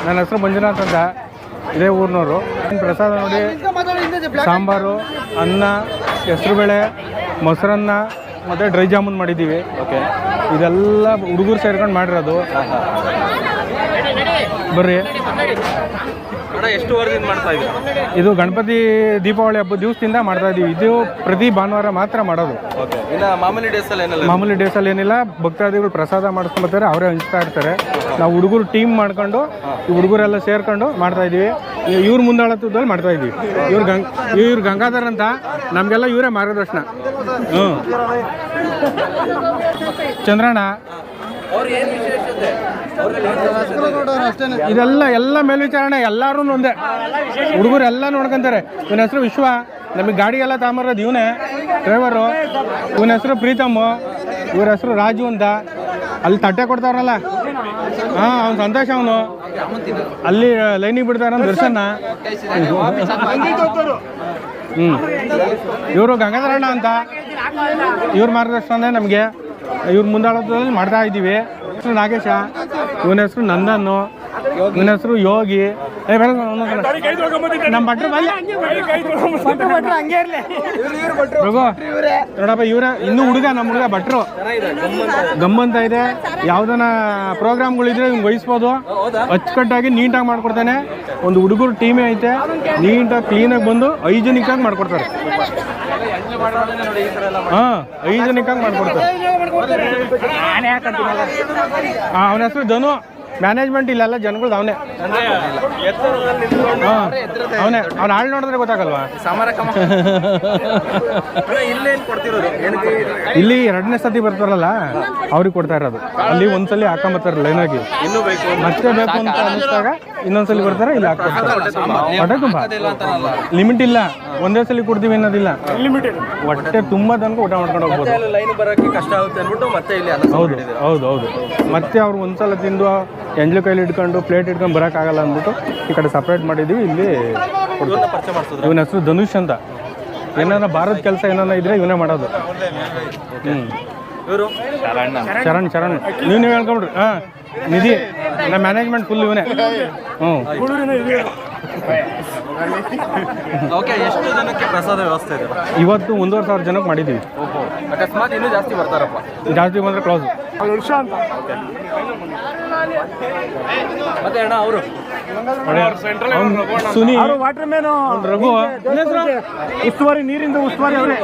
ನನ್ನ ಹೆಸರು ಮಂಜುನಾಥ್ ಅಂತ, ಇದೇ ಊರಿನವರು. ಪ್ರಸಾದ ನೋಡಿ ಸಾಂಬಾರು, ಅನ್ನ, ಹೆಸರುಬೇಳೆ, ಮೊಸರನ್ನ ಮತ್ತು ಡ್ರೈ ಜಾಮೂನ್ ಮಾಡಿದ್ದೀವಿ. ಓಕೆ, ಇದೆಲ್ಲ ಹುಡುಗರು ಸೇರ್ಕೊಂಡು ಮಾಡಿರೋದು. ಬರ್ರಿ. ಎಷ್ಟು ವರ್ಷದಿಂದ ಮಾಡ್ತಾ ಇದ್ದೀವಿ? ಇದು ಗಣಪತಿ ದೀಪಾವಳಿ ಹಬ್ಬದ ದಿವಸದಿಂದ ಮಾಡ್ತಾ ಇದ್ದೀವಿ. ಇದು ಪ್ರತಿ ಭಾನುವಾರ ಮಾತ್ರ ಮಾಡೋದು. ಓಕೆ, ಇನ್ನು ಮಾಮೂಲಿ ಡೇಸಲ್ಲಿ ಏನಿಲ್ಲ? ಮಾಮೂಲಿ ಡೇಸಲ್ಲಿ ಏನಿಲ್ಲ. ಭಕ್ತಾದಿಗಳು ಪ್ರಸಾದ ಮಾಡಿಸ್ಕೊಂಬರ್ತಾರೆ, ಅವರೇ ಹಂಚ್ತಾ ಇರ್ತಾರೆ. ನಾವು ಹುಡುಗರು ಟೀಮ್ ಮಾಡ್ಕೊಂಡು ಈ ಹುಡುಗರೆಲ್ಲ ಸೇರ್ಕೊಂಡು ಮಾಡ್ತಾ ಇದ್ದೀವಿ. ಇವ್ರ ಮುಂದಾಳತ್ವದಲ್ಲಿ ಮಾಡ್ತಾ ಇದ್ದೀವಿ. ಇವ್ರು ಗಂಗಾಧರ್ ಅಂತ, ನಮಗೆಲ್ಲ ಇವರೇ ಮಾರ್ಗದರ್ಶನ. ಚಂದ್ರಣ್ಣ ಇದೆಲ್ಲ ಮೇಲ್ವಿಚಾರಣೆ, ಎಲ್ಲರೂ ಒಂದೇ. ಹುಡುಗರು ಎಲ್ಲ ನೋಡ್ಕೊಂತಾರೆ. ಇವನ ಹೆಸರು ವಿಶ್ವ, ನಮಗೆ ಗಾಡಿ ಎಲ್ಲ ತಗೊಂಬರೋದು ಇವನೇ ಡ್ರೈವರು. ಇವನ ಹೆಸರು ಪ್ರೀತಮ್, ಇವ್ರ ಹೆಸರು ರಾಜು ಅಂತ. ಅಲ್ಲಿ ತಟ್ಟೆ ಕೊಡ್ತಾವ್ರಲ್ಲ, ಹಾಂ, ಅವ್ನು ಸಂತೋಷ. ಅವನು ಅಲ್ಲಿ ಲೈನಿಗೆ ಬಿಡ್ತಾರ ದರ್ಶನ. ಇವರು ಗಂಗಾಧರಣ್ಣ ಅಂತ, ಇವ್ರ ಮಾರ್ಗದರ್ಶನ ನಮಗೆ. ಇವ್ರ ಮುಂದಾಳತ್ವದಲ್ಲಿ ಮಾಡ್ತಾ ಇದ್ದೀವಿ. ಹೆಸರು ನಾಗೇಶ, ಇವನ ಹೆಸರು ನಂದನ್ನು, ಇವನ ಹೆಸರು ಯೋಗಿ. ನಮ್ಮ ಭಟ್ರು ನೋಡಪ್ಪ, ಇವರ ಇನ್ನೂ ಹುಡುಗ, ನಮ್ಮ ಹುಡುಗ ಭಟ್ರು ಗಮ್ಮಂತ ಇದೆ. ಯಾವ್ದನ ಪ್ರೋಗ್ರಾಮ್ಗಳಿದ್ರೆ ಇವ್ನು ವಹಿಸ್ಬೋದು. ಅಚ್ಚುಕಟ್ಟಾಗಿ ನೀಟಾಗಿ ಮಾಡ್ಕೊಡ್ತಾನೆ. ಒಂದು ಹುಡುಗರು ಟೀಮೇ ಐತೆ, ನೀಟಾಗಿ ಕ್ಲೀನಾಗಿ ಬಂದು ಹೈಜಿನಿಕ್ಕಾಗಿ ಮಾಡ್ಕೊಡ್ತಾರೆ. ಹಾಂ, ಹೈಜಿನಿಕ್ಕಾಗಿ ಮಾಡ್ಕೊಡ್ತಾರೆ. ಅವನ ಹೆಸರು ಧನು. ಮ್ಯಾನೇಜ್ಮೆಂಟ್ ಇಲ್ಲೆಲ್ಲ ಜನಗಳು ಅವನೇ. ಹಾಂ, ಅವನೇ. ಅವ್ನು ಹಾಳು ನೋಡಿದ್ರೆ ಗೊತ್ತಾಗಲ್ವಾ? ಇಲ್ಲಿ ಎರಡನೇ ಸತಿ ಬರ್ತಾರಲ್ಲ, ಅವ್ರಿಗೆ ಕೊಡ್ತಾ ಇರೋದು. ಅಲ್ಲಿ ಒಂದ್ಸಲಿ ಹಾಕೊಂಬರ್ತಾರೆ ಲೈನಾಗಿ. ಮತ್ತೆ ಬೇಕು ಅಂತ ಅನ್ನಿಸ್ದಾಗ ಇನ್ನೊಂದ್ಸಲಿ ಬರ್ತಾರೆ, ಇಲ್ಲಿ ಹಾಕ್ಕೊಡ್ತಾರೆ. ಹೊಟ್ಟೆ ತುಂಬ ಲಿಮಿಟ್ ಇಲ್ಲ, ಒಂದೇ ಸಲ ಕೊಡ್ತೀವಿ ಅನ್ನೋದಿಲ್ಲ. ಹೊಟ್ಟೆ ತುಂಬ ತನಕ ಊಟ ಮಾಡ್ಕೊಂಡು ಹೋಗ್ಬೋದು. ಹೌದು ಹೌದು ಹೌದು. ಮತ್ತೆ ಅವ್ರು ಒಂದ್ಸಲ ತಿಂದು ಎಂಜ್ಲು ಕೈಲಿ ಇಟ್ಕೊಂಡು ಪ್ಲೇಟ್ ಇಟ್ಕೊಂಡು ಬರೋಕ್ಕಾಗಲ್ಲ ಅಂದ್ಬಿಟ್ಟು ಈ ಕಡೆ ಸಪ್ರೇಟ್ ಮಾಡಿದ್ದೀವಿ. ಇಲ್ಲಿ ಇವನ ಹೆಸರು ಧನುಷ್ ಅಂತ. ಏನಾರ ಭಾರತ ಕೆಲಸ ಏನಾರ ಇದ್ರೆ ಇವನೇ ಮಾಡೋದು. ಶರಣ್ ಶರಣ್ ನೀವು ಹೇಳ್ಕೊಂಡ್ರಿ. ಹಾಂ, ನಿಧಿ. ನಮ್ಮ ಮ್ಯಾನೇಜ್ಮೆಂಟ್ ಫುಲ್ ಇವನೇ. ಎಷ್ಟು ಜನಕ್ಕೆ ಪ್ರಸಾದ ವ್ಯವಸ್ಥೆ ಇದೆ ಇವತ್ತು? 1,500 ಜನಕ್ಕೆ ಮಾಡಿದ್ದೀವಿ. ಅಕಸ್ಮಾತ್ ಇನ್ನೂ ಜಾಸ್ತಿ ಬರ್ತಾರಪ್ಪ? ಜಾಸ್ತಿ ಬಂದರೆ ಕ್ಲೋಸ್. ಮತ್ತೆ ಅಣ್ಣ ಅವರು ಸುನಿ, ವಾಟರ್ ಮ್ಯಾನ್, ರಘು, ಉಸ್ತುವಾರಿ, ನೀರಿಂದ ಉಸ್ತುವಾರಿ ಅವರೇ,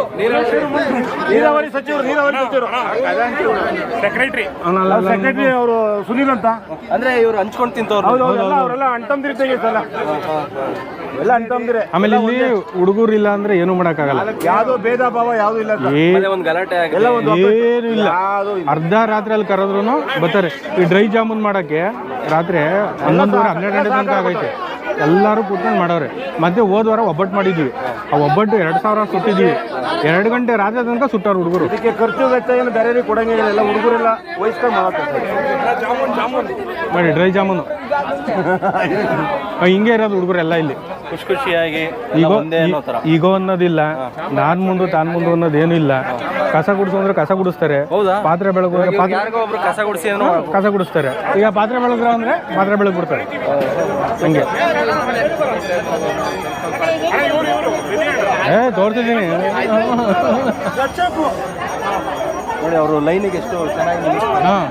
ನೀರಾವರಿ ಸಚಿವರು, ಸೆಕ್ರೆಟರಿ ಅವರು ಸುನೀಲ್ ಅಂತ. ಅಂದ್ರೆ ಇವ್ರು ಹಂಚ್ಕೊಂಡು ತಿಂತವ್ರು. ಅವರೆಲ್ಲ ಅಂಟಂದಿರ್ತೀವಿ ಎಲ್ಲ ಅಂಟಂದಿರೆ. ಆಮೇಲೆ ಇಲ್ಲಿ ಹುಡುಗರು ಇಲ್ಲ ಅಂದ್ರೆ ಏನು ಮಾಡೋಕ್ಕಾಗಲ್ಲ. ಯಾವ್ದು ಭೇದ ಭಾವ ಯಾವ್ದು ಇಲ್ಲ. ಒಂದು ಗಲಾಟೆ ಏನು ಇಲ್ಲ. ಅರ್ಧ ರಾತ್ರಿ ಅಲ್ಲಿ ಕರೆದ್ರು ಬರ್ತಾರೆ. ಈ ಡ್ರೈ ಜಾಮೂನ್ ಮಾಡಕ್ಕೆ ರಾತ್ರಿ 11:00 12 ಗಂಟೆ ತನಕ ಆಗೈತೆ. ಎಲ್ಲರೂ ಕೂತ್ಕೊಂಡು ಮಾಡವ್ರೆ. ಮತ್ತೆ ಹೋದ ವಾರ ಒಬ್ಬಟ್ಟು ಮಾಡಿದ್ವಿ. ಆ ಒಬ್ಬಟ್ಟು 2,000 ಸುಟ್ಟಿದ್ವಿ. 2 ಗಂಟೆ ರಾತ್ರಿ ತನಕ ಸುಟ್ಟಾರ ಹುಡುಗರು. ಇದಕ್ಕೆ ಖರ್ಚು ವೆಚ್ಚ ಏನು ಬೇರೆ ಕೊಡಂಗಿಲ್ಲ. ಎಲ್ಲ ಹುಡುಗರೆಲ್ಲ ವಹಿಸ್ಕೊಂಡು ಮಾಡಿ ಡ್ರೈ ಜಾಮೂನು ಹಿಂಗೆ ಇರೋದು ಹುಡುಗರೆಲ್ಲ ಇಲ್ಲಿ. ಖುಷಿಯಾಗಿ ಈಗೋ ಅನ್ನೋದಿಲ್ಲ. ನಾನ್ ಮುಂದು ತಾನ್ ಮುಂದು ಅನ್ನೋದೇನು ಇಲ್ಲ. ಕಸ ಗುಡಿಸು ಅಂದ್ರೆ ಕಸ ಗುಡಿಸ್ತಾರೆ. ಪಾತ್ರೆ ಬೆಳಗು ಅಂದ್ರೆ ಕಸ ಗುಡಿಸ್ತಾರೆ. ಈಗ ಪಾತ್ರೆ ಬೆಳಗ್ರ ಅಂದ್ರೆ ಪಾತ್ರೆ ಬೆಳಗ್ ಬಿಡ್ತಾರೆ. ಹಂಗೆ ತೋರ್ಸಿದ್ದೀನಿ ನೋಡಿ. ಅವರು ಲೈನಿಗೆ ಎಷ್ಟು ಚೆನ್ನಾಗಿ. ಹಾಂ,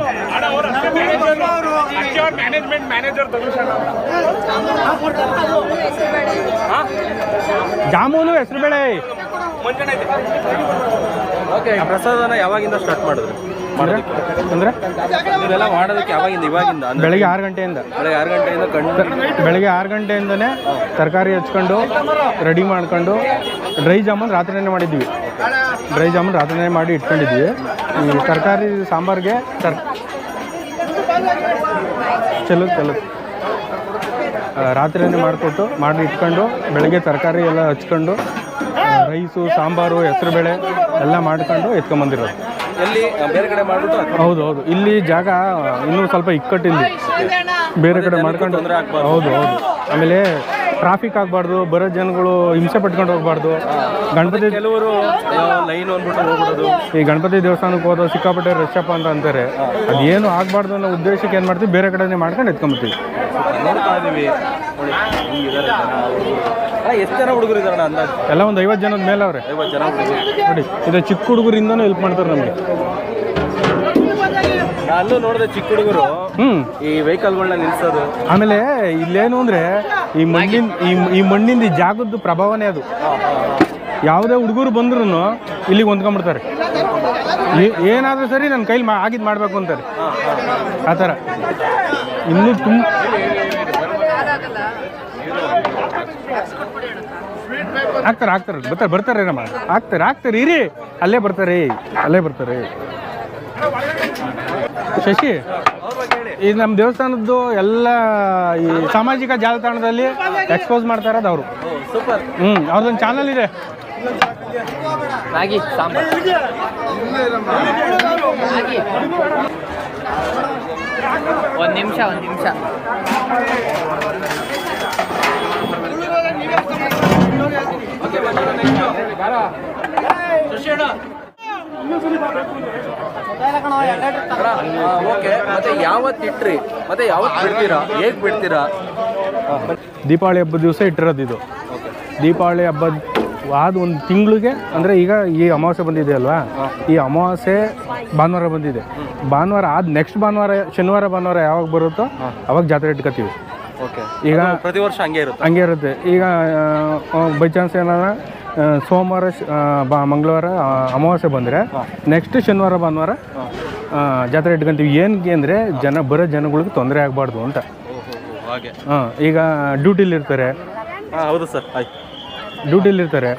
ಜಾಮೂನು, ಹೆಸರುಬೇಳೆ. ಓಕೆ, ಪ್ರಸಾದನ ಯಾವಾಗಿಂದ ಸ್ಟಾರ್ಟ್ ಮಾಡಿದ್ರು? ಅಂದ್ರೆ ಇದೆಲ್ಲ ಮಾಡೋದಕ್ಕೆ ಯಾವಾಗಿಂದ? ಇವಾಗಿಂದ? ಬೆಳಗ್ಗೆ 6 ಗಂಟೆಯಿಂದ. ಬೆಳಗ್ಗೆ 6 ಗಂಟೆಯಿಂದನೇ ತರಕಾರಿ ಹಚ್ಕೊಂಡು ರೆಡಿ ಮಾಡ್ಕೊಂಡು ಡ್ರೈ ಜಾಮೂನ್ ರಾತ್ರಿನೇ ಮಾಡಿದ್ವಿ. ಡ್ರೈ ಜಾಮೂನ್ ರಾತ್ರಿನೇ ಮಾಡಿ ಇಟ್ಕೊಂಡಿದ್ವಿ. ಈ ತರಕಾರಿ ಸಾಂಬಾರಿಗೆ ಚಲೋ ರಾತ್ರಿನೇ ಮಾಡಿಕೊಟ್ಟು ಮಾಡಿ ಇಟ್ಕೊಂಡು ಬೆಳಗ್ಗೆ ತರಕಾರಿ ಎಲ್ಲ ಹಚ್ಕೊಂಡು ರೈಸು, ಸಾಂಬಾರು, ಹೆಸರುಬೇಳೆ ಎಲ್ಲ ಮಾಡ್ಕೊಂಡು ಎತ್ಕೊಂಬಂದಿರೋದು. ಎಲ್ಲಿ ಬೇರೆ ಕಡೆ ಮಾಡ್ಬಿಟ್ಟು? ಹೌದು ಹೌದು. ಇಲ್ಲಿ ಜಾಗ ಇನ್ನೂ ಸ್ವಲ್ಪ ಇಕ್ಕಟ್ಟಿಲ್ಲಿ, ಬೇರೆ ಕಡೆ ಮಾಡ್ಕೊಂಡು. ಹೌದು ಹೌದು. ಆಮೇಲೆ ಟ್ರಾಫಿಕ್ ಆಗಬಾರ್ದು, ಬರೋ ಜನಗಳು ಹಿಂಸೆ ಪಟ್ಕೊಂಡು ಹೋಗ್ಬಾರ್ದು. ಗಣಪತಿ ಕೆಲವರು ಲೈನ್ ಅಂದ್ಬಿಟ್ಟು ಹೋಗ್ಬಿಡೋದು. ಈ ಗಣಪತಿ ದೇವಸ್ಥಾನಕ್ಕೆ ಹೋದೋ ಸಿಕ್ಕಾಪಟ್ಟೆ ರಶಪ್ಪ ಅಂತ ಅಂತಾರೆ. ಅದೇನು ಆಗಬಾರ್ದು ಅನ್ನೋ ಉದ್ದೇಶಕ್ಕೆ ಏನು ಮಾಡ್ತೀವಿ, ಬೇರೆ ಕಡೆನೇ ಮಾಡ್ಕೊಂಡು ಎತ್ಕೊಂಬತ್ತೀವಿ. ನೋಡ್ತಾ ಇದೀವಿ ನೋಡಿ ಹೆಂಗಿದ್ದಾರೆ ಜನ. ಎಷ್ಟು ಜನ ಹುಡುಗರು ಇದಾರಣ್ಣ ಅಂದಾಜು? ಎಲ್ಲ ಒಂದು 50 ಜನದ ಮೇಲೆ ಅವ್ರೆ. 50 ಜನ ಹುಡುಗರು ನೋಡಿ, ಇದು ಚಿಕ್ಕ ಹುಡುಗರಿಂದನೂ ಹೆಲ್ಪ್ ಮಾಡ್ತಾರೆ ನಮಗೆ. ಅಲ್ಲೂ ನೋಡಿದೆ ಚಿಕ್ಕ ಹುಡುಗರು ಈ ವೆಹಿಕಲ್ಗಳನ್ನ ನಿಲ್ಸೋದು. ಆಮೇಲೆ ಇಲ್ಲೇನು ಅಂದರೆ ಈ ಮಣ್ಣಿಂದ ಈ ಜಾಗದ ಪ್ರಭಾವನೇ ಅದು. ಯಾವುದೇ ಹುಡುಗರು ಬಂದ್ರೂ ಇಲ್ಲಿಗೆ ಹೊಂದ್ಕೊಂಡ್ಬಿಡ್ತಾರೆ. ಏನಾದರೂ ಸರಿ ನನ್ನ ಕೈಲಿ ಆಗಿದ್ದು ಮಾಡಬೇಕು ಅಂತಾರೆ. ಆ ಥರ ಇನ್ನೂ ಆಗ್ತಾರೆ ಬರ್ತಾರೆ ನಮ್ಮ ಆಗ್ತಾರೆ ಇರಿ, ಅಲ್ಲೇ ಬರ್ತಾರೆ. ಶಶಿ, ಈ ನಮ್ಮ ದೇವಸ್ಥಾನದ್ದು ಎಲ್ಲ ಈ ಸಾಮಾಜಿಕ ಜಾಲತಾಣದಲ್ಲಿ ಎಕ್ಸ್ಪೋಸ್ ಮಾಡ್ತಾ ಇರೋದು ಅವರು. ಸೂಪರ್. ಅವ್ರದ್ದೊಂದು ಚಾನಲ್ ಇದೆ. ಮ್ಯಾಗಿ ಸಾಂಬಾರ್ ಒಂದು ನಿಮಿಷ ಓಕೆ. ಮತ್ತೆ ಯಾವತ್ತು ಇಟ್ರಿ, ಮತ್ತೆ ಯಾವತ್ತು ಬಿಡ್ತೀರಾ, ಹೇಗೆ ಬಿಡ್ತೀರಾ? ದೀಪಾವಳಿ ಹಬ್ಬದ ದಿವಸ ಇಟ್ಟಿರೋದು ಇದು. ದೀಪಾವಳಿ ಹಬ್ಬದ ಆದ ಒಂದು ತಿಂಗಳಿಗೆ, ಅಂದರೆ ಈಗ ಈ ಅಮಾವಾಸ್ಯೆ ಬಂದಿದೆ ಅಲ್ವಾ, ಈ ಅಮಾವಾಸ್ಯೆ ಭಾನುವಾರ ಬಂದಿದೆ. ಭಾನುವಾರ ಆದ ನೆಕ್ಸ್ಟ್ ಭಾನುವಾರ, ಶನಿವಾರ ಯಾವಾಗ ಬರುತ್ತೋ ಅವಾಗ ಜಾತ್ರೆ ಇಟ್ಕೋತೀವಿ. ಓಕೆ. ಈಗ ಪ್ರತಿ ವರ್ಷ ಹಂಗೆ ಇರುತ್ತೆ. ಈಗ ಬೈ ಚಾನ್ಸ್ ಏನಾರ ಸೋಮವಾರ ಮಂಗಳವಾರ ಅಮಾವಾಸ್ಯೆ ಬಂದರೆ ನೆಕ್ಸ್ಟ್ ಶನಿವಾರ ಭಾನುವಾರ ಜಾತ್ರೆ ಇಟ್ಕೊಂತೀವಿ. ಏನಕ್ಕೆ ಅಂದರೆ ಬರೋ ಜನಗಳಿಗೆ ತೊಂದರೆ ಆಗಬಾರ್ದು ಅಂತ. ಹಾಗೆ. ಈಗ ಡ್ಯೂಟಿಲಿರ್ತಾರೆ. ಹೌದು ಸರ್. ಆಯ್ತು. ಡ್ಯೂಟಿಲಿರ್ತಾರೆ,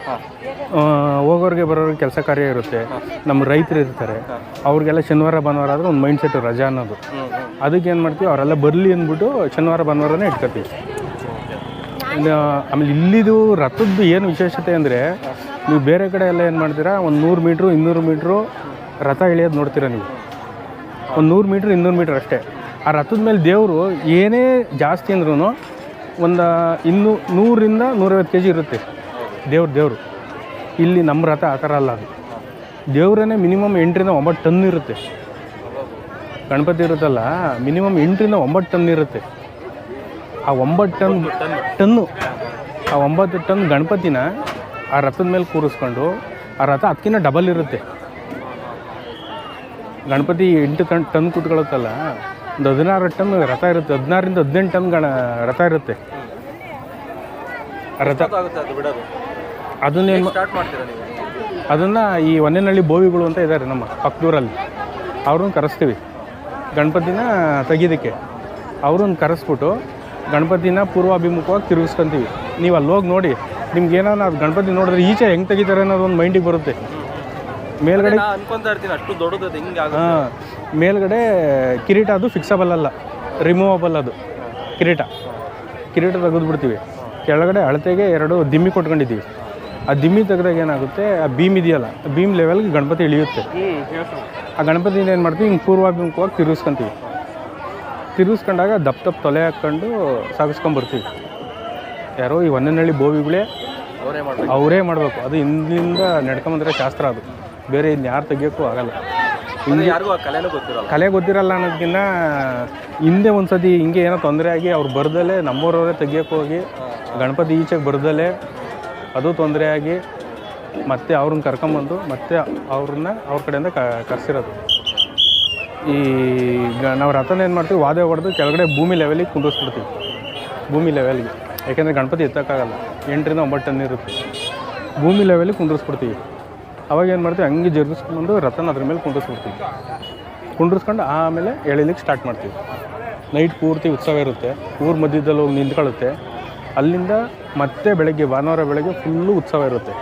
ಹೋಗೋರಿಗೆ ಬರೋರಿಗೆ ಕೆಲಸ ಕಾರ್ಯ ಇರುತ್ತೆ. ನಮ್ಮ ರೈತರು ಇರ್ತಾರೆ, ಅವ್ರಿಗೆಲ್ಲ ಶನಿವಾರ ಭಾನುವಾರ ಆದರೆ ಒಂದು ಮೈಂಡ್ ಸೆಟ್ ರಜಾ ಅನ್ನೋದು. ಅದಕ್ಕೆ ಏನು ಮಾಡ್ತೀವಿ, ಅವರೆಲ್ಲ ಬರಲಿ ಅಂದ್ಬಿಟ್ಟು ಶನಿವಾರ ಭಾನುವಾರನೇ ಇಟ್ಕೊತೀವಿ. ಆಮೇಲೆ ಇಲ್ಲಿದು ರಥದ್ದು ಏನು ವಿಶೇಷತೆ ಅಂದರೆ, ನೀವು ಬೇರೆ ಕಡೆ ಎಲ್ಲ ಏನು ಮಾಡ್ತೀರಾ, ಒಂದು 100 ಮೀಟ್ರು 200 ಮೀಟ್ರು ರಥ ಇಳಿಯೋದು ನೋಡ್ತೀರಾ ನೀವು. ಒಂದು 100 ಮೀಟ್ರ್ 200 ಮೀಟ್ರ್ ಅಷ್ಟೇ. ಆ ರಥದ ಮೇಲೆ ದೇವರು ಏನೇ ಜಾಸ್ತಿ ಅಂದ್ರೂ ಒಂದು 100ರಿಂದ 150 kg ಇರುತ್ತೆ ದೇವ್ರು. ಇಲ್ಲಿ ನಮ್ಮ ರಥ ಆ ಥರ ಅಲ್ಲ. ಅದು ದೇವ್ರೇ ಮಿನಿಮಮ್ 8ರಿಂದ 9 ಟನ್ ಇರುತ್ತೆ. ಗಣಪತಿ ಇರುತ್ತಲ್ಲ, ಮಿನಿಮಮ್ 8ರಿಂದ 9 ಟನ್ ಇರುತ್ತೆ. ಆ 9 ಟನ್ನು ಆ 9 ಟನ್ ಗಣಪತಿನ ಆ ರಥದ ಮೇಲೆ ಕೂರಿಸ್ಕೊಂಡು, ಆ ರಥ ಅದಕ್ಕಿಂತ ಡಬಲ್ ಇರುತ್ತೆ. ಗಣಪತಿ 8 ಟನ್ ಕೂತ್ಕೊಳ್ಳುತ್ತಲ್ಲ, ಒಂದು 16 ಟನ್ ರಥ ಇರುತ್ತೆ. 16ರಿಂದ 18 ಟನ್ ರಥ ಇರುತ್ತೆ. ರಥ ಅದನ್ನೇನು ಅದನ್ನು ಈ ಹೊನ್ನೇನಹಳ್ಳಿ ಬೋವಿಗಳು ಅಂತ ಇದ್ದಾರೆ ನಮ್ಮ ಪಕ್ಕದೂರಲ್ಲಿ, ಅವ್ರನ್ನ ಕರೆಸ್ತೀವಿ ಗಣಪತಿನ ತೆಗೀದಕ್ಕೆ. ಅವ್ರನ್ನ ಕರೆಸ್ಬಿಟ್ಟು ಗಣಪತಿನ ಪೂರ್ವಾಭಿಮುಖವಾಗಿ ತಿರುಗಿಸ್ಕೊಂತೀವಿ. ನೀವು ಅಲ್ಲಿ ಹೋಗಿ ನೋಡಿ, ನಿಮ್ಗೆ ಏನೋ ಅದು ಗಣಪತಿ ನೋಡಿದ್ರೆ ಈಚೆ ಹೆಂಗೆ ತೆಗಿತಾರೆ ಅನ್ನೋದು ಒಂದು ಮೈಂಡಿಗೆ ಬರುತ್ತೆ. ಮೇಲ್ಗಡೆ ಅಷ್ಟು ದೊಡ್ಡದು ಮೇಲ್ಗಡೆ ಕಿರೀಟ ಅದು ಫಿಕ್ಸಬಲ್ ಅಲ್ಲ, ರಿಮೂವಬಲ್. ಅದು ಕಿರೀಟ ತೆಗೆದುಬಿಡ್ತೀವಿ. ಕೆಳಗಡೆ ಅಳತೆಗೆ 2 ದಿಮ್ಮಿ ಕೊಟ್ಕೊಂಡಿದ್ದೀವಿ. ಆ ದಿಮ್ಮಿ ತೆಗೆದಾಗ ಏನಾಗುತ್ತೆ, ಆ ಬೀಮ್ ಇದೆಯಲ್ಲ, ಬೀಮ್ ಲೆವೆಲ್ಗೆ ಗಣಪತಿ ಇಳಿಯುತ್ತೆ. ಆ ಗಣಪತಿಯಿಂದ ಏನು ಮಾಡ್ತೀವಿ, ಹಿಂಗೆ ಪೂರ್ವಾಭಿಮುಖವಾಗಿ ತಿರುಗಿಸ್ಕೊಂಡಾಗ ದಪ್ಪ ತೊಲೆ ಹಾಕ್ಕೊಂಡು ಸಾಗಿಸ್ಕೊಂಬರ್ತೀವಿ. ಯಾರೋ ಈ ಹೊನ್ನೇನಹಳ್ಳಿ ಬೋವಿಗಳೇ ಅವರೇ ಮಾಡಬೇಕು. ಅದು ಹಿಂದಿಂದ ನಡ್ಕೊಂಬಂದ್ರೆ ಶಾಸ್ತ್ರ. ಅದು ಬೇರೆ ಇನ್ನು ಯಾರು ತೆಗಿಯೋಕ್ಕೂ ಆಗಲ್ಲ. ಕಲೆ ಗೊತ್ತಿರಲ್ಲ ಅನ್ನೋದಕ್ಕಿಂತ ಹಿಂದೆ ಒಂದು ಸತಿ ಹಿಂಗೆ ಏನೋ ತೊಂದರೆ ಆಗಿ ಅವ್ರು ಬರ್ದಲೇ ನಮ್ಮೂರವರೇ ತೆಗಿಯೋಕ್ಕೆ ಹೋಗಿ ಗಣಪತಿ ಈಚೆಗೆ ಬರ್ದಲೇ ಅದು ತೊಂದರೆ ಆಗಿ ಮತ್ತೆ ಅವ್ರನ್ನ ಕರ್ಕೊಂಬಂದು ಮತ್ತೆ ಅವ್ರ ಕಡೆಯಿಂದ ಕರೆಸಿರೋದು. ನಾವು ರಥನ ಏನು ಮಾಡ್ತೀವಿ, ವಾದೆ ಹೊಡೆದು ಕೆಳಗಡೆ ಭೂಮಿ ಲೆವೆಲಿಗೆ ಕುಂಡಿಸ್ಬಿಡ್ತೀವಿ. ಭೂಮಿ ಲೆವೆಲ್ಗೆ, ಯಾಕೆಂದರೆ ಗಣಪತಿ ಎತ್ತಕ್ಕಾಗಲ್ಲ, 8ರಿಂದ 9 ಟನ್ ಇರುತ್ತೆ. ಭೂಮಿ ಲೆವೆಲಿಗೆ ಕುಂಡಿಸ್ಬಿಡ್ತೀವಿ. ಅವಾಗ ಏನು ಮಾಡ್ತೀವಿ, ಹಂಗೆ ಜರುಗಿಸ್ಕೊಂಡು ರಥನ ಅದ್ರ ಮೇಲೆ ಕುಂಡಿಸ್ಬಿಡ್ತೀವಿ. ಕುಂಡಿಸ್ಕೊಂಡು ಆಮೇಲೆ ಎಳಿಲಿಕ್ಕೆ ಸ್ಟಾರ್ಟ್ ಮಾಡ್ತೀವಿ. ನೈಟ್ ಪೂರ್ತಿ ಉತ್ಸವ ಇರುತ್ತೆ. ಊರ ಮಧ್ಯದಲ್ಲಿ ಹೋಗಿ ನಿಂತ್ಕೊಳ್ಳುತ್ತೆ. ಅಲ್ಲಿಂದ ಮತ್ತೆ ಭಾನುವಾರ ಬೆಳಗ್ಗೆ ಫುಲ್ಲು ಉತ್ಸವ ಇರುತ್ತೆ.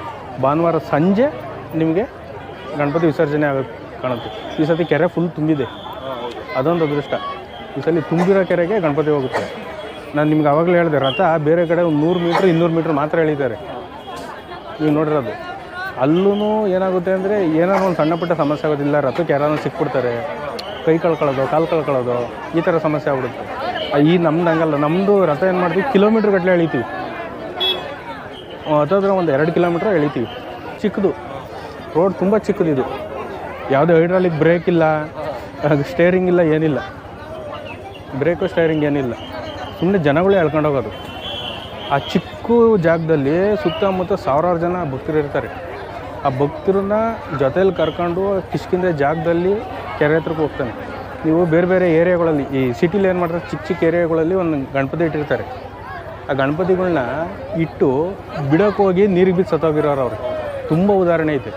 ಭಾನುವಾರ ಸಂಜೆ ನಿಮಗೆ ಗಣಪತಿ ವಿಸರ್ಜನೆ ಆಗೋಕ್ಕೆ ಕಾಣುತ್ತೆ. ಈ ಸತಿ ಕೆರೆ ಫುಲ್ ತುಂಬಿದೆ, ಅದೊಂದು ಅದೃಷ್ಟ. ಈ ಸಲ ತುಂಬಿರೋ ಕೆರೆಗೆ ಗಣಪತಿ ಹೋಗುತ್ತೆ. ನಾನು ನಿಮ್ಗೆ ಆವಾಗಲೇ ಹೇಳಿದೆ, ರಥ ಬೇರೆ ಕಡೆ ಒಂದು 100 ಮೀಟ್ರ್ 200 ಮೀಟ್ರ್ ಮಾತ್ರ ಎಳೀತಾರೆ. ನೀವು ನೋಡಿರೋದು ಅಲ್ಲೂ ಏನಾಗುತ್ತೆ ಅಂದರೆ, ಏನಾದ್ರು ಒಂದು ಸಣ್ಣ ಪುಟ್ಟ ಸಮಸ್ಯೆ ಆಗೋದಿಲ್ಲ. ರಥಕ್ಕೆ ಯಾರಾದ್ರೂ ಸಿಕ್ಬಿಡ್ತಾರೆ, ಕೈ ಕಳ್ಕೊಳ್ಳೋದು, ಕಾಲು ಕಳ್ಕೊಳ್ಳೋದು, ಈ ಥರ ಸಮಸ್ಯೆ ಆಗ್ಬಿಡುತ್ತೆ. ಈ ನಮ್ದು ಹಂಗಲ್ಲ. ನಮ್ಮದು ರಥ ಏನು ಮಾಡ್ತೀವಿ, ಕಿಲೋಮೀಟ್ರ್ ಗಟ್ಟಲೆ ಎಳಿತೀವಿ. ಹತ್ತತ್ರ ಒಂದು 2 ಕಿಲೋಮೀಟ್ರ್ ಎಳಿತೀವಿ. ಚಿಕ್ಕದು ರೋಡ್, ತುಂಬ ಚಿಕ್ಕದು ಇದು. ಯಾವುದೇ ಹೈಡ್ರಾಲಿಕ್ ಬ್ರೇಕ್ ಇಲ್ಲ, ಸ್ಟೇರಿಂಗ್ ಇಲ್ಲ, ಏನಿಲ್ಲ. ಬ್ರೇಕು ಸ್ಟೇರಿಂಗ್ ಏನಿಲ್ಲ, ಸುಮ್ಮನೆ ಜನಗಳೇ ಎಳ್ಕೊಂಡು ಹೋಗೋದು. ಆ ಚಿಕ್ಕ ಜಾಗದಲ್ಲಿ ಸುತ್ತಮುತ್ತ ಸಾವಿರಾರು ಜನ ಭಕ್ತರು ಇರ್ತಾರೆ. ಆ ಭಕ್ತರನ್ನ ಜೊತೇಲಿ ಕರ್ಕೊಂಡು ಕಿಷ್ಕಿಂದೆ ಜಾಗದಲ್ಲಿ ಕೆರೆ ಹತ್ರಕ್ಕೆ ಹೋಗ್ತಾನೆ. ನೀವು ಬೇರೆ ಬೇರೆ ಏರಿಯಾಗಳಲ್ಲಿ, ಈ ಸಿಟಿಲಿ ಏನು ಮಾಡ್ತಾರೆ, ಚಿಕ್ಕ ಚಿಕ್ಕ ಏರಿಯಾಗಳಲ್ಲಿ ಒಂದು ಗಣಪತಿ ಇಟ್ಟಿರ್ತಾರೆ. ಆ ಗಣಪತಿಗಳನ್ನ ಇಟ್ಟು ಬಿಡೋಕೆ ಹೋಗಿ ನೀರಿಗೆ ಬಿದ್ದು ಸತ್ತೋಗಿರೋರು ಅವರು ತುಂಬ ಉದಾಹರಣೆ ಐತೆ.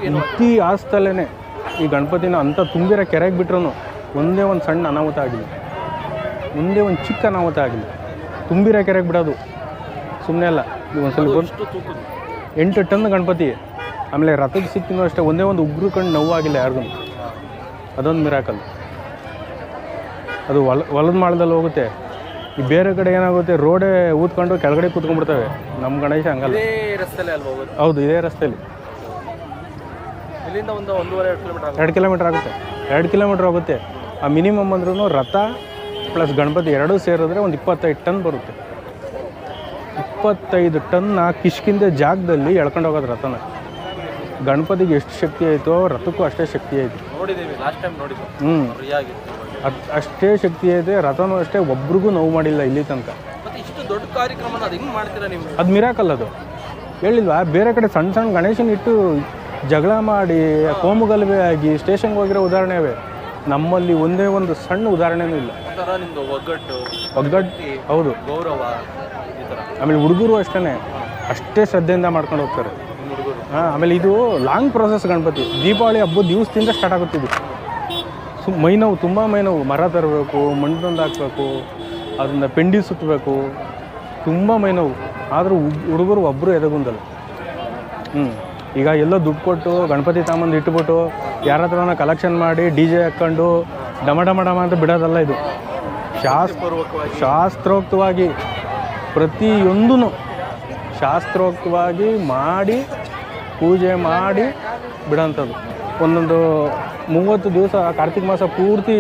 ಇತಿಹಾಸದಲ್ಲೇ ಈ ಗಣಪತಿನ ಅಂಥ ತುಂಬಿರೋ ಕೆರೆಗೆ ಬಿಟ್ರೂ ಒಂದೇ ಒಂದು ಸಣ್ಣ ಅನಾಹುತ ಆಗಿಲ್ಲ, ಒಂದೇ ಒಂದು ಚಿಕ್ಕ ಅನಾಹುತ ಆಗಿಲ್ಲ. ತುಂಬಿರೋ ಕೆರೆಗೆ ಬಿಡೋದು ಸುಮ್ಮನೆ ಅಲ್ಲ. ನೀವು ಒಂದ್ಸಲ ಬಂದು 8 ಟನ್ ಗಣಪತಿ, ಆಮೇಲೆ ರಥದ ಸಿಕ್ಕಿನೂ ಅಷ್ಟೇ ಒಂದೇ ಒಂದು ಉಗ್ರು ಕಣ್ಣು ನೋವಾಗಿಲ್ಲ ಯಾರಿಗೂ. ಅದೊಂದು ಮಿರಾಕಲ್. ಅದು ಹೊಲದ ಮಾಳದಲ್ಲಿ ಹೋಗುತ್ತೆ. ಈ ಬೇರೆ ಕಡೆ ಏನಾಗುತ್ತೆ, ರೋಡೇ ಊದ್ಕೊಂಡು ಕೆಳಗಡೆ ಕೂತ್ಕೊಂಡ್ಬಿಡ್ತವೆ. ನಮ್ಮ ಗಣೇಶ ಹಂಗಲ್ಲ. ಹೌದು, ಇದೇ ರಸ್ತೆಯಲ್ಲಿ 2 ಕಿಲೋಮೀಟ್ರ್ ಆಗುತ್ತೆ. 2 ಕಿಲೋಮೀಟ್ರ್ ಹೋಗುತ್ತೆ. ಆ ಮಿನಿಮಮ್ ಅಂದ್ರೂ ರಥ ಪ್ಲಸ್ ಗಣಪತಿ ಎರಡೂ ಸೇರಿದ್ರೆ ಒಂದು 25 ಟನ್ ಬರುತ್ತೆ. 25 ಟನ್ನ ಕಿಷ್ಕಿಂದೆ ಜಾಗದಲ್ಲಿ ಎಳ್ಕೊಂಡು ಹೋಗೋದು ರಥನ. ಗಣಪತಿಗೆ ಎಷ್ಟು ಶಕ್ತಿ ಆಯಿತೋ ರಥಕ್ಕೂ ಅಷ್ಟೇ ಶಕ್ತಿ ಐತೆ. ಅಷ್ಟೇ ಶಕ್ತಿ ಐತೆ. ರಥನೂ ಅಷ್ಟೇ, ಒಬ್ರಿಗೂ ನೋವು ಮಾಡಿಲ್ಲ ಇಲ್ಲಿ ತನಕ. ಅದು ಮಿರಾಕಲ್. ಅದು ಹೇಳಿಲ್ವಾ, ಬೇರೆ ಕಡೆ ಸಣ್ಣ ಸಣ್ಣ ಗಣೇಶನ ಇಟ್ಟು ಜಗಳ ಮಾಡಿ ಕೋಮುಗಲಭೆ ಆಗಿ ಸ್ಟೇಷನ್ಗೆ ಹೋಗಿರೋ ಉದಾಹರಣೆ ಅವೆ. ನಮ್ಮಲ್ಲಿ ಒಂದೇ ಒಂದು ಸಣ್ಣ ಉದಾಹರಣೆನೂ ಇಲ್ಲ. ಒಗ್ಗಟ್ಟು, ಹೌದು, ಗೌರವ. ಆಮೇಲೆ ಹುಡುಗರು ಅಷ್ಟೇ ಶ್ರದ್ಧೆಯಿಂದ ಮಾಡ್ಕೊಂಡು ಹೋಗ್ತಾರೆ. ಆಮೇಲೆ ಇದು ಲಾಂಗ್ ಪ್ರೊಸೆಸ್. ಗಣಪತಿ ದೀಪಾವಳಿ ಹಬ್ಬದ ದಿವಸದಿಂದ ಸ್ಟಾರ್ಟ್ ಆಗುತ್ತಿದ್ದು. ಮೈನೋವು, ತುಂಬ ಮೈನೋವು. ಮರ ತರಬೇಕು, ಮಣ್ಣು ತಂದು ಹಾಕಬೇಕು, ಅದನ್ನು ಪೆಂಡಿ ಸುತ್ತಬೇಕು, ತುಂಬ ಮೈನೋವು. ಆದರೂ ಹುಡುಗರು ಒಬ್ಬರು ಎದೆಗುಂದಲ್ಲ. ಈಗ ಎಲ್ಲೋ ದುಡ್ಡು ಕೊಟ್ಟು ಗಣಪತಿ ತಾಂಬಂದು ಇಟ್ಬಿಟ್ಟು ಯಾರ ಹತ್ರನ ಕಲೆಕ್ಷನ್ ಮಾಡಿ DJ ಹಾಕ್ಕೊಂಡು ಡಮ ಅಂತ ಬಿಡೋದಲ್ಲ. ಇದು ಶಾಸ್ತ್ರೋಕ್ತವಾಗಿ ಪ್ರತಿಯೊಂದೂ ಶಾಸ್ತ್ರೋಕ್ತವಾಗಿ ಮಾಡಿ ಪೂಜೆ ಮಾಡಿ ಬಿಡೋಂಥದ್ದು. ಒಂದೊಂದು 30 ದಿವಸ ಕಾರ್ತಿಕ ಮಾಸ ಪೂರ್ತಿ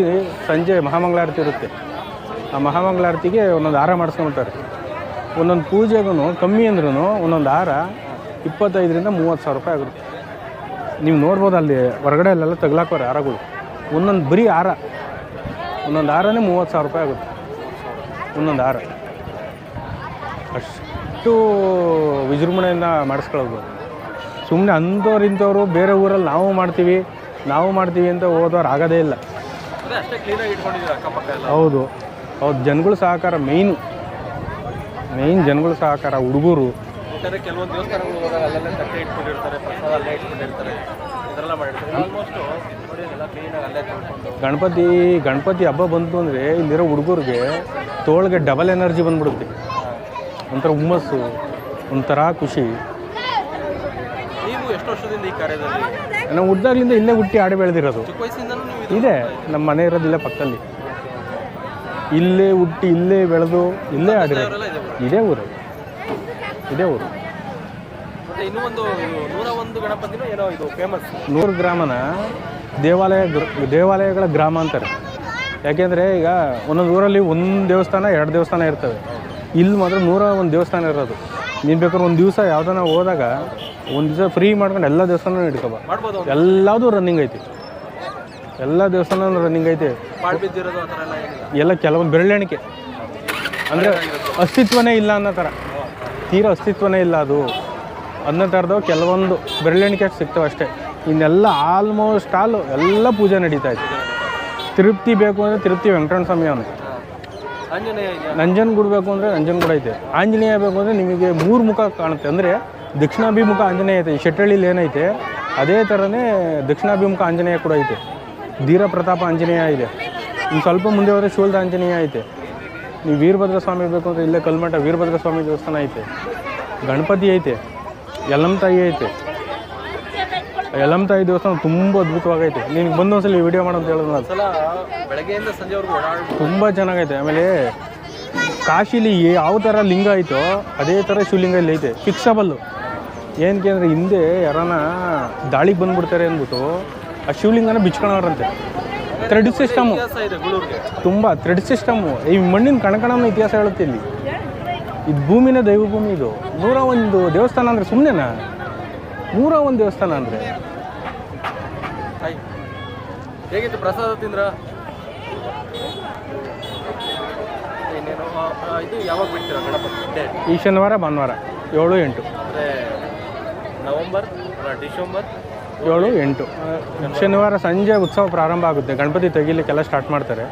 ಸಂಜೆ ಮಹಾಮಂಗಳಾರತಿ ಇರುತ್ತೆ. ಆ ಮಹಾಮಂಗಳಾರತಿಗೆ ಒಂದೊಂದು ಹಾರ ಮಾಡಿಸ್ಕೊಂಡ್ಬಿಡ್ತಾರೆ. ಒಂದೊಂದು ಪೂಜೆಗೂ ಕಮ್ಮಿ ಅಂದ್ರೂ ಒಂದೊಂದು ಹಾರ 25,000 - 30,000 ರೂಪಾಯಿ ಆಗುತ್ತೆ. ನೀವು ನೋಡ್ಬೋದು, ಅಲ್ಲಿ ಹೊರಗಡೆ ಅಲ್ಲೆಲ್ಲ ತಗ್ಲಾಕೋರೆ ಹಾರಗಳು. ಒಂದೊಂದು ಬರೀ ಹಾರ, ಒಂದೊಂದು ಹಾರನೇ 30,000 ರೂಪಾಯಿ ಆಗುತ್ತೆ. ಒಂದೊಂದು ಹಾರ ಅಷ್ಟು ವಿಜೃಂಭಣೆಯಿಂದ ಮಾಡಿಸ್ಕೊಳ್ಳೋದು. ಸುಮ್ಮನೆ ಅಂಥವ್ರು ಇಂಥವ್ರು ಬೇರೆ ಊರಲ್ಲಿ ನಾವು ಮಾಡ್ತೀವಿ ಅಂತ ಹೋದವ್ರು ಆಗೋದೇ ಇಲ್ಲ. ಹೌದು, ಜನಗಳ ಸಹಕಾರ ಮೇಯ್ನ್ ಜನಗಳ ಸಹಕಾರ. ಹುಡುಗರು ಕೆಲವೊಂದು ದೇವಸ್ಥಾನಗಳು ಹೋದಾಗ ಅಲ್ಲೆಲ್ಲ ತಟ್ಟೆ ಇಟ್ಕೊಂಡಿರ್ತಾರೆ, ಪ್ರಸಾದ ಅಲ್ಲೇ ಇಟ್ಕೊಂಡಿರ್ತಾರೆ, ಇದೆಲ್ಲ ಮಾಡಿರ್ತಾರೆ. ಆಲ್ಮೋಸ್ಟ್ ಎಲ್ಲ ಕ್ಲೀನಾಗಿ ಅಲ್ಲೇ ತೊಳ್ಕೊಂಡು. ಗಣಪತಿ ಹಬ್ಬ ಬಂತು ಅಂದರೆ ಇಲ್ಲಿರೋ ಹುಡುಗರಿಗೆ ತೋಳಿಗೆ ಡಬಲ್ ಎನರ್ಜಿ ಬಂದ್ಬಿಡುತ್ತೆ. ಒಂಥರ ಹುಮ್ಮಸ್ಸು, ಒಂಥರ ಖುಷಿ. ನೀವು ಎಷ್ಟು ವರ್ಷದಿಂದ ಈ ಕಾರ್ಯದಲ್ಲಿ? ನಾವು ಹುಟ್ಟಿದಾಗ್ಲಿಂದ ಇಲ್ಲೇ ಹುಟ್ಟಿ ಆಡಿ ಬೆಳೆದಿರೋದು. ಚಿಕ್ಕ ವಯಸ್ಸಿಂದನೂ ಇದೆ. ನಮ್ಮ ಮನೆ ಇರೋದು ಇಲ್ಲೇ ಪಕ್ಕದಲ್ಲಿ. ಇಲ್ಲೇ ಹುಟ್ಟಿ ಇಲ್ಲೇ ಬೆಳೆದು ಇಲ್ಲೇ ಆಡಿರೋದು. ಇದೇ ಊರು. ಮತ್ತೆ ಇನ್ನೂ ಒಂದು 101 ಗಣಪತಿನೂ ಏನೋ ಇದು ಫೇಮಸ್. 100 ಗ್ರಾಮನ ದೇವಾಲಯಗಳ ಗ್ರಾಮ ಅಂತಾರೆ. ಯಾಕೆಂದರೆ ಈಗ ಒಂದೊಂದು ಊರಲ್ಲಿ 1 ದೇವಸ್ಥಾನ 2 ದೇವಸ್ಥಾನ ಇರ್ತವೆ. ಇಲ್ಲಿ ಮಾತ್ರ 101 ದೇವಸ್ಥಾನ ಇರೋದು. ನೀನು ಬೇಕಾದ್ರೆ ಒಂದು ದಿವಸ ಯಾವುದನ್ನ ಹೋದಾಗ ಒಂದು ದಿವಸ ಫ್ರೀ ಮಾಡ್ಕೊಂಡು ಎಲ್ಲ ದೇವಸ್ಥಾನ ಹಿಡ್ಕೊಬ. ಎಲ್ಲದೂ ರನ್ನಿಂಗ್ ಐತಿ. ಎಲ್ಲ ದೇವಸ್ಥಾನ ರನ್ನಿಂಗ್ ಐತೆ. ಎಲ್ಲ ಕೆಲವೊಂದು ಬೆರಳೆಣಿಕೆ ಅಂದರೆ ಅಸ್ತಿತ್ವನೇ ಇಲ್ಲ ಅನ್ನೋ ಥರ, ತೀರಾ ಅಸ್ತಿತ್ವನೇ ಇಲ್ಲ ಅದು ಅನ್ನೋ ಥರದವು ಕೆಲವೊಂದು ಬೆರಳೆಣಿಕೆ ಸಿಗ್ತವೆ ಅಷ್ಟೇ. ಇನ್ನೆಲ್ಲ ಆಲ್ಮೋಸ್ಟ್ ಎಲ್ಲ ಪೂಜೆ ನಡೀತಾ ಇತ್ತು. ತಿರುಪ್ತಿ ಬೇಕು ಅಂದರೆ ತಿರುಪ್ತಿ ವೆಂಕಟರಮಣ ಸ್ವಾಮಿ ಅವನು. ನಂಜನಗೂಡು ಬೇಕು ಅಂದರೆ ನಂಜನಗೂಡು ಐತೆ. ಆಂಜನೇಯ ಬೇಕು ಅಂದರೆ ನಿಮಗೆ 3 ಮುಖ ಕಾಣುತ್ತೆ. ಅಂದರೆ ದಕ್ಷಿಣಾಭಿಮುಖ ಆಂಜನೇಯ ಐತೆ. ಈ ಶೆಟ್ಟಳ್ಳಿಲಿ ಏನೈತೆ ಅದೇ ಥರನೇ ದಕ್ಷಿಣಾಭಿಮುಖ ಆಂಜನೇಯ ಕೂಡ ಐತೆ. ಧೀರ ಪ್ರತಾಪ ಆಂಜನೇಯ ಇದೆ. ಇನ್ನು ಸ್ವಲ್ಪ ಮುಂದೆ ಹೋದರೆ ಶೂಲದ ಆಂಜನೇಯ ಐತೆ. ನೀವು ವೀರಭದ್ರ ಸ್ವಾಮಿ ಬೇಕು ಅಂದರೆ ಇಲ್ಲೇ ಕಲ್ಮಠ ವೀರಭದ್ರ ಸ್ವಾಮಿ ದೇವಸ್ಥಾನ ಐತೆ. ಗಣಪತಿ ಐತೆ. ಯಲ್ಲಮ್ಮ ತಾಯಿ ಐತೆ. ಯಲ್ಲಮ್ಮ ತಾಯಿ ದೇವಸ್ಥಾನ ತುಂಬ ಅದ್ಭುತವಾಗೈತೆ. ನಿನಗೆ ಬಂದೊಂದ್ಸಲ ವಿಡಿಯೋ ಮಾಡೋಂತ ಹೇಳಿದ್ನಲ್ಲ, ಬೆಳಗ್ಗೆಯಿಂದ ಸಂಜೆವರೆಗೂ ತುಂಬ ಚೆನ್ನಾಗೈತೆ. ಆಮೇಲೆ ಕಾಶಿಲಿ ಯಾವ ಥರ ಲಿಂಗ ಐತೋ ಅದೇ ಥರ ಶಿವಲಿಂಗ ಇಲ್ಲಿ ಐತೆ. ಫಿಕ್ಸಬಲ್ಲು. ಏನಕ್ಕೆ ಅಂದರೆ ಹಿಂದೆ ಯಾರನ್ನ ದಾಳಿಗೆ ಬಂದುಬಿಡ್ತಾರೆ ಅಂದ್ಬಿಟ್ಟು ಆ ಶಿವಲಿಂಗನ ಬಿಚ್ಕೊಳೋರಂತೆ. ಥ್ರೆಡ್ ಸಿಸ್ಟಮು, ತುಂಬ ಥ್ರೆಡ್ ಸಿಸ್ಟಮು. ಈ ಮಣ್ಣಿನ ಕಣಕಣನ ಇತಿಹಾಸ ಹೇಳುತ್ತೆ ಇಲ್ಲಿ. ಇದು ಭೂಮಿನೇ ದೈವಭೂಮಿ. ಇದು 101 ದೇವಸ್ಥಾನ ಅಂದರೆ ಸುಮ್ಮನೆನಾ? 101 ದೇವಸ್ಥಾನ ಅಂದರೆ ಹಾಯ್, ಹೇಗಿತ್ತು ಪ್ರಸಾದ ತಿಂದ್ರ? ಇನ್ನೇನು ಇದು ಯಾವಾಗ ಬಿಡ್ತೀರಾ ಗಣಪತಿ ಡೇಟ್? ಈ ಶನಿವಾರ ಭಾನುವಾರ 7, 8. ಅಂದರೆ ನವಂಬರ್ ಡಿಸೆಂಬರ್ 7, 8 ಶನಿವಾರ ಸಂಜೆ ಉತ್ಸವ ಪ್ರಾರಂಭ ಆಗುತ್ತೆ. ಗಣಪತಿ ತೆಗಿಲಿಕ್ಕೆಲ್ಲ ಸ್ಟಾರ್ಟ್ ಮಾಡ್ತಾರೆ.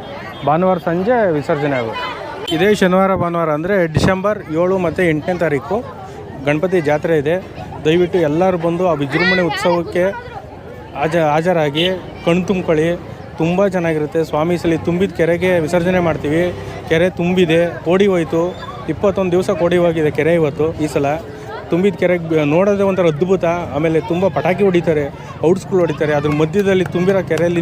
ಭಾನುವಾರ ಸಂಜೆ ವಿಸರ್ಜನೆ ಆಗುತ್ತೆ. ಇದೇ ಶನಿವಾರ ಭಾನುವಾರ ಅಂದರೆ ಡಿಸೆಂಬರ್ 7 ಮತ್ತು 8ನೇ ತಾರೀಕು ಗಣಪತಿ ಜಾತ್ರೆ ಇದೆ. ದಯವಿಟ್ಟು ಎಲ್ಲರೂ ಬಂದು ಆ ವಿಜೃಂಭಣೆ ಉತ್ಸವಕ್ಕೆ ಹಾಜರಾಗಿ ಕಣ್ ತುಂಬ್ಕೊಳ್ಳಿ. ತುಂಬ ಚೆನ್ನಾಗಿರುತ್ತೆ. ಸ್ವಾಮಿ ಸಲ ತುಂಬಿದ ಕೆರೆಗೆ ವಿಸರ್ಜನೆ ಮಾಡ್ತೀವಿ. ಕೆರೆ ತುಂಬಿದೆ, ಕೋಡಿ ಹೋಯ್ತು. 21 ದಿವಸ ಕೋಡಿ ಹೋಗಿದೆ ಕೆರೆ ಇವತ್ತು. ಈ ಸಲ ತುಂಬಿದ ಕೆರೆಗೆ ನೋಡೋದೇ ಒಂಥರ ಅದ್ಭುತ. ಆಮೇಲೆ ತುಂಬ ಪಟಾಕಿ ಹೊಡಿತಾರೆ, ಔಟ್ಸ್ಗಳು ಹೊಡಿತಾರೆ. ಅದ್ರ ಮಧ್ಯದಲ್ಲಿ ತುಂಬಿರೋ ಕೆರೆಯಲ್ಲಿ